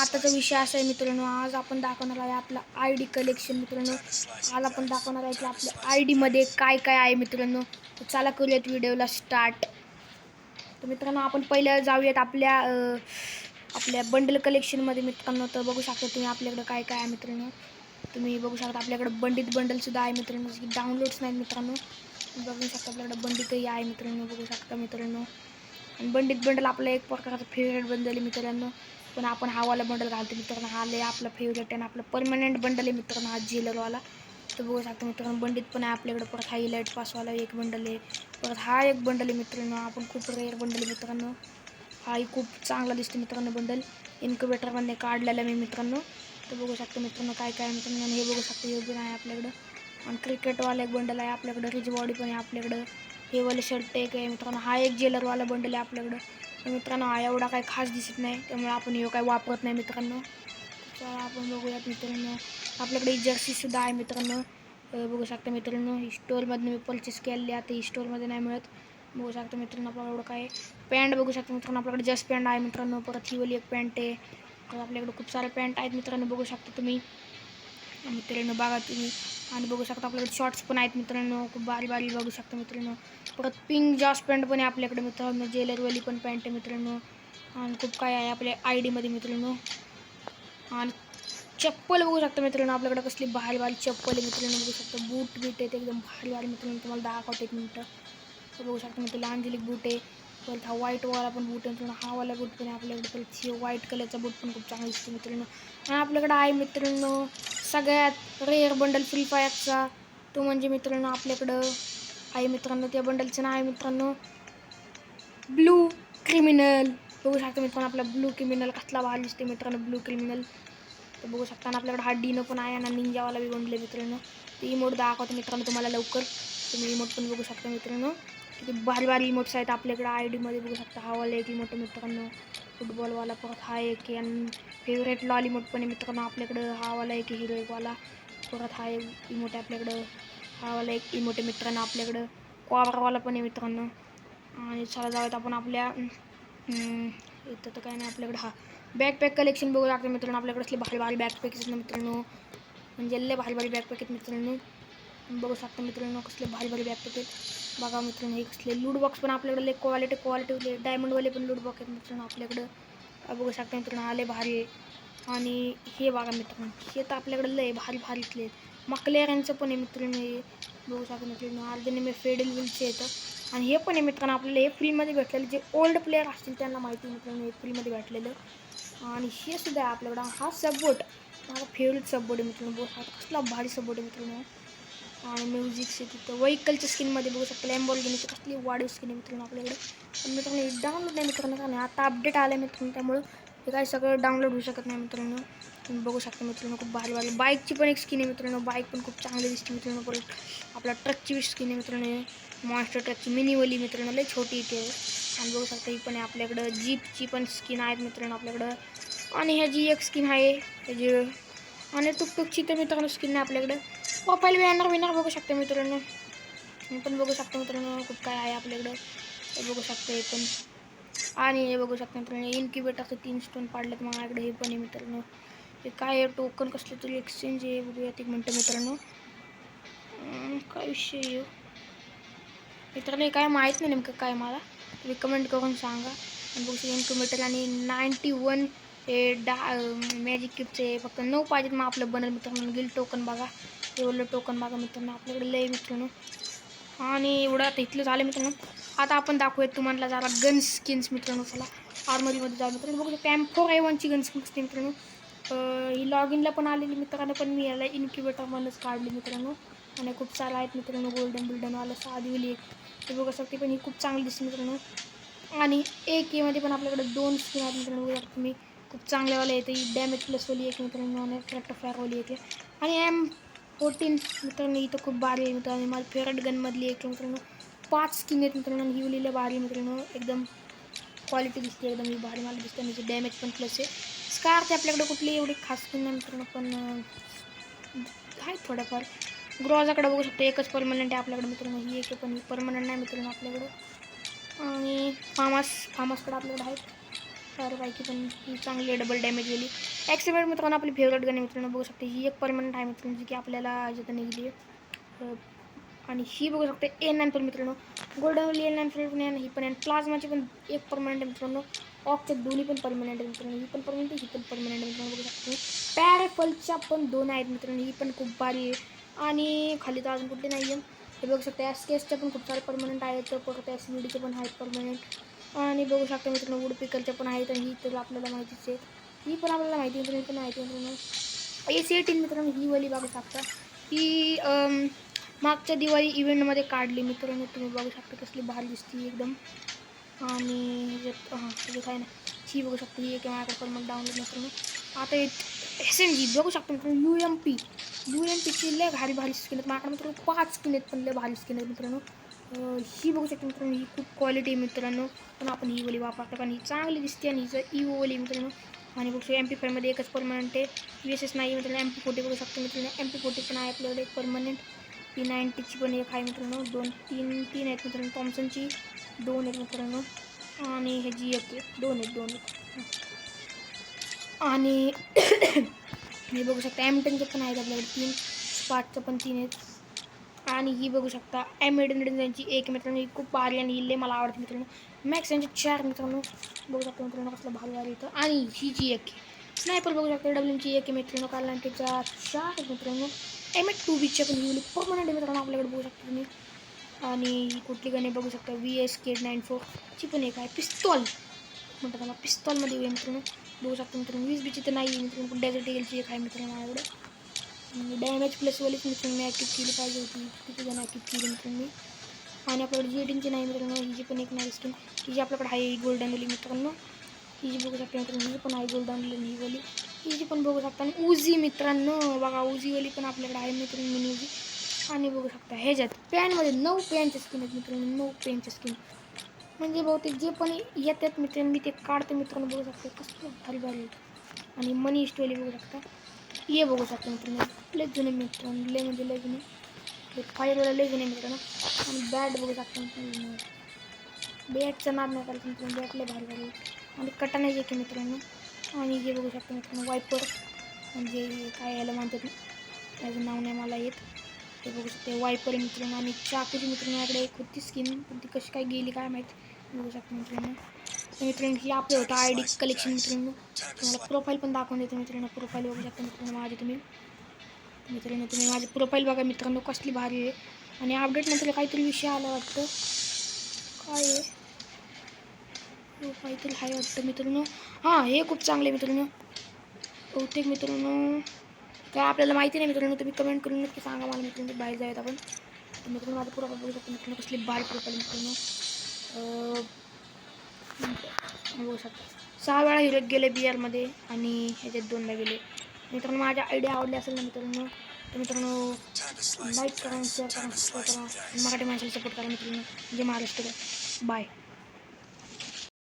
आताचा विषय असा आहे मित्रांनो, आज आपण दाखवणार आहे आपलं ID कलेक्शन मित्रांनो. आज आपण दाखवणार आहे की आपल्या ID मध्ये काय काय आहे मित्रांनो. तर चला करूयात व्हिडिओला स्टार्ट. तर मित्रांनो आपण पहिलं जाऊयात आपल्या बंडल कलेक्शनमध्ये मित्रांनो. तर बघू शकता तुम्ही आपल्याकडे काय काय आहे मित्रांनो. तुम्ही बघू शकता आपल्याकडे बंडित बंडलसुद्धा आहे मित्रांनो, की डाउनलोड्स नाहीत मित्रांनो. बघू शकता आपल्याकडे बंडितही आहे मित्रांनो, बघू शकता मित्रांनो. आणि बंडित बंडल आपला एक प्रकारचा फेवरेट बंडल आहे मित्रांनो. पण आपण हा वाला बंडल घालतो मित्रांनो, हा लय आपला फेवरेट आहे, आपला परमनंट बंडल आहे मित्रांनो, हा जेलरवाला. तर बघू शकता मित्रांनो बंडित पण आहे आपल्याकडे. परत हा इलाइट पासवाला एक बंडल आहे. परत हा एक बंडल आहे मित्रांनो, आपण खूप रेअर बंडल आहे मित्रांनो. हाही खूप चांगला दिसतो मित्रांनो बंडल, इन्क्युबेटरमध्ये काढलेला मी मित्रांनो. तर बघू शकता मित्रांनो काय काय मित्रांनो. आणि हे बघू शकता हे पण आहे आपल्याकडं. आणि क्रिकेटवाला एक बंडल आहे आपल्याकडं, रिच बॉडी पण आहे आपल्याकडं. हे वाले शर्ट एक आहे मित्रांनो, हा एक जेलरवाला बंडल आहे आपल्याकडं. तर मित्रांनो हा एवढा काही खास दिसत नाही, त्यामुळे आपण हे काही वापरत नाही मित्रांनो. चला आपण बघूयात मित्रांनो. आपल्याकडे जर्सीसुद्धा आहे मित्रांनो. बघू शकता मित्रांनो, ही स्टोअरमधनं मी परचेस केलेली आहे, ही स्टोअरमध्ये नाही मिळत. बघू शकता मित्रांनो आपल्याला एवढं काय पॅन्ट बघू शकता मित्रांनो, आपल्याकडे जस्ट पॅन्ट आहे मित्रांनो. परत ही वाली एक पॅन्ट आहे. तर आपल्याकडे खूप सारे पॅन्ट आहेत मित्रांनो, बघू शकता तुम्ही मित्रांनो, बघा तुम्ही. आणि बघू शकता आपल्याकडे शॉर्ट्स पण आहेत मित्रांनो, खूप भारी भारी बघू शकता मित्रांनो. परत पिंक जॉस पॅन्ट पण आहे आपल्याकडे मित्रांनो, जेलरवाली पण पॅन्ट आहे मित्रांनो. आणि खूप काय आहे आपल्या ID मध्ये मित्रांनो. आणि चप्पल बघू शकता मित्रांनो, आपल्याकडे कसली भारी भारी चप्पल आहे मित्रांनो, बघू शकता. बूट बीट आहेत एकदम भारी भारी मित्रांनो, तुम्हाला दाखवते एक मिनटं. तर बघू शकता मित्रांनो अंजलिक बूट आहे. परत हा व्हाईटवाला पण बूट आहे मित्रांनो, हा वाला बूट पण आहे आपल्याकडे. परत हे व्हाईट कलरचा बूट पण खूप चांगला दिसतो मित्रांनो. आणि आपल्याकडे आहे मित्रांनो सगळ्यात रेअर बंडल फ्री फायरचा, तो म्हणजे मित्रांनो आपल्याकडं आहे मित्रांनो. त्या बंडलचं नाव आहे मित्रांनो ब्लू क्रिमिनल. बघू शकता मित्रांनो आपला ब्लू क्रिमिनल कसला भारी दिसते मित्रांनो, ब्लू क्रिमिनल. तर बघू शकता ना आपल्याकडे हा डीनो पण आहे आणि निंजावाला बी बनले मित्रांनो. ते इमोट दाखवतो मित्रांनो तुम्हाला लवकर. तुम्ही इमोट पण बघू शकता मित्रांनो, किती भारी भारी इमोट्स आहेत आपल्याकडे ID मध्ये. बघू शकता हा वाला एक इमोट मित्रांनो, फुटबॉलवाला. परत हा एक आहे आणि फेवरेट लॉल इमोट पण आहे मित्रांनो आपल्याकडं, हा वाला एक हिरो एकवाला. परत हा एक इमोट आहे आपल्याकडं, हा वाला एक इमोट आहे मित्रांनो आपल्याकडं, कॉबरवाला पण आहे मित्रांनो. आणि चला जाऊयात आपण आपल्या इथं तर काय नाही आपल्याकडे. हा बॅकपॅक कलेक्शन बघू लागतं मित्रांनो, आपल्याकडे असले भारी भारी बॅकपॅक आहेत ना मित्रांनो, म्हणजे लय भारी भारी बॅकपॅक आहेत मित्रांनो. बघू शकता मित्रांनो कसले भारी भारी बॅकपॅक आहेत. बघा मित्रांनो हे कसले लूट बॉक्स पण आपल्याकडे लय क्वालिटी डायमंडवाले पण लूट बॉक्स आहेत मित्रांनो आपल्याकडं. बघू शकता मित्रांनो आले भारी आहे. आणि हे बघा मित्रांनो, हे तर आपल्याकडे लय भारी भारीतले मक्लेअरचं पण आहे मित्रांनो. हे बघू शकता मित्रांनो अर्धे मी फेडल विलचे येतं. आणि हे पण आहे मित्रांनो आपल्याला हे फ्रीमध्ये भेटलेलं, जे ओल्ड प्लेअर असतील त्यांना माहिती मित्रांनो हे फ्रीमध्ये भेटलेलं. आणि हे सुद्धा आहे आपल्याकडं, हा सबबोट माझा फेवरेट सबबोट आहे मित्रांनो. बघू शकता कसला भारी सबबोट आहे मित्रांनो. आणि म्युझिकचे तिथं व्हेकलच्या स्किनमध्ये बघू शकता लॅम्बोर्गिनीची कसली वाढीव स्किन आहे मित्रांनो आपल्याकडे. पण मित्रांनो डाउनलोड नाही मित्रांनो, कारण आता अपडेट आलं आहे मित्रांनो, त्यामुळं हे काय सगळं डाउनलोड होऊ शकत नाही मित्रांनो. तुम्ही बघू शकता मित्रांनो खूप भारी भारी बाईकची पण एक स्किन आहे मित्रांनो, बाईक पण खूप चांगली दिसते मित्रांनो. परत आपला ट्रकची स्किन आहे मित्रांनो, मॉन्स्टर ट्रकची मिनीवली मित्रांनो, लय छोटी इथे. आणि बघू शकता ही पण आहे आपल्याकडं, जीपची पण स्किन आहेत मित्रांनो आपल्याकडं. आणि ह्याची एक स्किन आहे ह्याची. आणि टुकटुकची तर मित्रांनो स्किन आहे आपल्याकडं. प्रोफाईल विनर बघू शकता मित्रांनो, हे पण बघू शकता मित्रांनो खूप काय आहे आपल्याकडं. हे बघू शकता हे पण. आणि हे बघू शकता मित्रांनो इन्क्युबेटरचे 3 स्टोन पाडलेत माझ्याकडे. हे पण आहे मित्रांनो. हे काय आहे टोकन कसले तरी एक्सचेंज आहे, बघूयात एक मिनटं मित्रांनो. काय विषय आहे मित्रांनो, हे काय माहीत नाही नेमकं काय मला, तुम्ही कमेंट करून सांगा. आणि बघू शकता इन्क्युबेटर आणि 91 हे मॅजिक किटचे फक्त 9 पाहिजेत मग आपलं बनल मित्रांनो. गिल टोकन बघा, हे बोललं टोकन बघा मित्रांनो आपल्याकडे लय मित्रांनो. आणि एवढं आता इथलं झालं मित्रांनो. आता आपण दाखवूयात तुम्हाला जरा गन स्किन्स मित्रांनो. चला आर्मरीमध्ये जाऊ मित्रांनो. बघू शकता M4A1ची गन स्किन असते मित्रांनो. ही लॉग इनला पण आलेली मित्रांनो, पण मी याला इन्क्युबेटरमधूनच काढली मित्रांनो. आणि खूप सारं आहेत मित्रांनो गोल्डन बिल्डनवालं साधीवली एक, ते बघू शकते पण ही खूप चांगली दिसते मित्रांनो. आणि AK मध्ये पण आपल्याकडे 2 स्किन आहेत मित्रांनो, बघू शकता तुम्ही खूप चांगल्यावाले येते. डॅमेज प्लसवाली एक मित्रांनो आणि ट्रॅक्टर फायरवाली एक आहे. आणि M14 मित्रांनो इथं खूप भारी आहे मित्रांनो, माझी फेवरेट गनमधली एक मित्रांनो. 5 स्किन आहेत मित्रांनो, ही उलीला भारी मित्रांनो, एकदम क्वालिटी दिसते एकदम ही भारी मला दिसते. आणि डॅमेज पण प्लस आहे. स्कारची आपल्याकडे कुठली एवढी खास स्किन नाही मित्रांनो, पण आहेत थोड्याफार. ग्रोजाकडे बघू शकतो एकच परमनंट आहे आपल्याकडे मित्रांनो, ही एक पण परमनंट नाही मित्रांनो आपल्याकडं. आणि फार्मासकडे आपल्याकडे आहेत तर बाकी पण ही चांगली डबल डॅमेज गेली. ॲक्सिडेंट मित्रांनो आपली फेवरेट गन मित्रांनो बघू शकते. ही एक परमनंट आहे मित्रांनो जी की आपल्याला जिथं निघली आहे. आणि ही बघू शकते A9 मित्रांनो गोल्डन A9 पण आहे, ही पण आहे. प्लाझ्माची पण एक परमनंट आहे मित्रांनो. ऑफच्या दोन्ही पण परमनंट आहे मित्रांनो. ही पण परमनंट ही पण परमनंट आहे मित्रांनो बघू शकते. पॅरेफलच्या पण 2 आहेत मित्रांनो. ही पण खूप भारी आहे. आणि खाली तर अजून कुठले नाही आहे. हे बघू शकता SKSच्या पण खूप सारे परमनंट आहेत. परत SVDचे पण आहेत परमनंट. आणि बघू शकता मित्रांनो वुड पिकरच्या पण आहेत. आणि ही तर आपल्याला माहितीच आहे. ही पण आपल्याला माहिती आहे मित्रांनो. पण माहिती आहे मित्रांनो. AC18 मित्रांनो ही वाली बघू शकता. ही मागच्या दिवाळी इव्हेंटमध्ये काढली मित्रांनो. तुम्ही बघू शकता कसली भारी दिसते एकदम. आणि ह्याच्यात ह्याच्यात आहे ना ही बघू शकता. ही एक माझ्याकडे पण मग डाउनलोड मित्रांनो. आता SMG बघू शकता मित्रांनो. UMPची लय भारी भारी स्किन आहेत माझ्याकडे मित्रांनो. 5 स्किन आहेत पण लय भारी स्किन आहेत मित्रांनो. ही बघू शकता मित्रांनो. ही खूप क्वालिटी आहे मित्रांनो. पण आपण ही वाली वापरतो कारण ही चांगली दिसते. आणि हिचं इवोली मित्रांनो. आणि बघू शकतो MP5 एकच परमनंट आहे. VSS नाही मित्रांनो. MP40 बघू शकतो मित्रांनो. MP40 पण आहे आपल्याकडे एक परमनंट. P90ची पण एक आहे मित्रांनो. तीन आहेत मित्रांनो. थॉम्सनची 2 आहेत मित्रांनो. आणि ह्याची एक आहे 2 आहेत. आणि हे बघू शकता M10चे पण आहेत आपल्याकडे 3. स्पार्कचं पण 3 आहेत. आणि ही बघू शकता M18 एक मित्रांनो. ही खूप भारी आणि ही लय मला आवडते मित्रांनो. मॅक्स यांचे 4 मित्रांनो बघू शकता मित्रांनो कसलं भारी भारी येतं. आणि ही जी एक स्नायपर बघू शकता WMची एक मित्रांनो. कार्ल90चा 4 मित्रांनो. M8-2Bच्या पण ही परमनंट आहे मित्रांनो आपल्याकडे बघू शकता तुम्ही. आणि ही कुठली गाणे बघू शकता VSK94 ची पण एक आहे. पिस्तॉल म्हणतात त्याला. पिस्तॉलमध्ये आहे मित्रांनो बघू शकता मित्रांनो. 20Bची तर नाही मित्रांनो. डेझर्ट ईगलची एक आहे मित्रांनो माझ्याकडे. डॅमेज प्लसवालीच मित्रांनो मी ॲक्टिव्ह केली पाहिजे होती. किती जण ॲक्टिव्ह केली मित्रांनो मी. आणि आपल्याकडे G18ची नाही मित्रांनो. ही जी पण एक नाही स्किन ही जी आपल्याकडे आहे गोल्डनवाली मित्रांनो. ही जी बघू शकता मित्रांनो. ही पण आहे गोल्डनवाली ही वाली. ही जी पण बघू शकता. आणि उजी मित्रांनो बघा उजीवाली पण आपल्याकडे आहे मित्रांनो मिनी उजी. आणि बघू शकता ह्याच्यात पॅनमध्ये 9 पॅनच्या स्किन आहेत मित्रांनो. 9 पॅनच्या स्किन म्हणजे बहुतेक जे पण येतात मित्रांनो मी ते काढते मित्रांनो बघू शकता कसं भारी भारी येतं. आणि मनी इस्टवाली बघू शकता. ये बघू शकता मित्रांनो लय जुने मित्रांनो. लय म्हणजे लय जुने फायरवाला लय जुने मित्रांनो. आणि बॅट बघू शकता मित्रांनो. बॅटचं नाद नाही करायचं मित्रांनो. बॅट लय भारी भारी आणि कटाना एक आहे मित्रांनो. आणि हे बघू शकता मित्रांनो वायपर म्हणजे काय याला म्हणतात त्याचं नाव नाही मला येत. ते बघू शकते वायपर आहे मित्रांनो. आणि चाकूची मित्रांनो माझ्याकडे एक होती स्किन पण ती कशी काय गेली काय माहीत. बघू शकता मित्रांनो. तर मित्रांनो ही आपलं होतं ID कलेक्शन मित्रांनो. तुम्हाला प्रोफाईल पण दाखवून देतो मित्रांनो. प्रोफाईल बघू शकता मित्रांनो माझी तुम्ही माझी प्रोफाईल बघा मित्रांनो कसली भारी आहे. आणि अपडेट नंतर काहीतरी विषय आला वाटतं. काय आहे काहीतरी आहे वाटतं मित्रांनो. हां हे खूप चांगलं आहे मित्रांनो. बहुतेक मित्रांनो काय आपल्याला माहिती नाही मित्रांनो. तुम्ही कमेंट करून नक्की सांगा मला मित्रांनो. बाहेर जाऊयात आपण. तर मित्रांनो माझा प्रोफाईल बघू शकतो मित्रांनो कसली भारी प्रोफाईल मित्रांनो. बघू शकता 6 वेळा हिरो गेले BRमध्ये आणि ह्याच्यात 2दा गेले मित्रांनो. माझ्या आयडिया आवडली असेल ना मित्रांनो तर मित्रांनो लाईक करा, शेअर करा, सबस्क्राईब करा. मराठी माणसाला सपोर्ट करा मित्रांनो. जय महाराष्ट्र. बाय.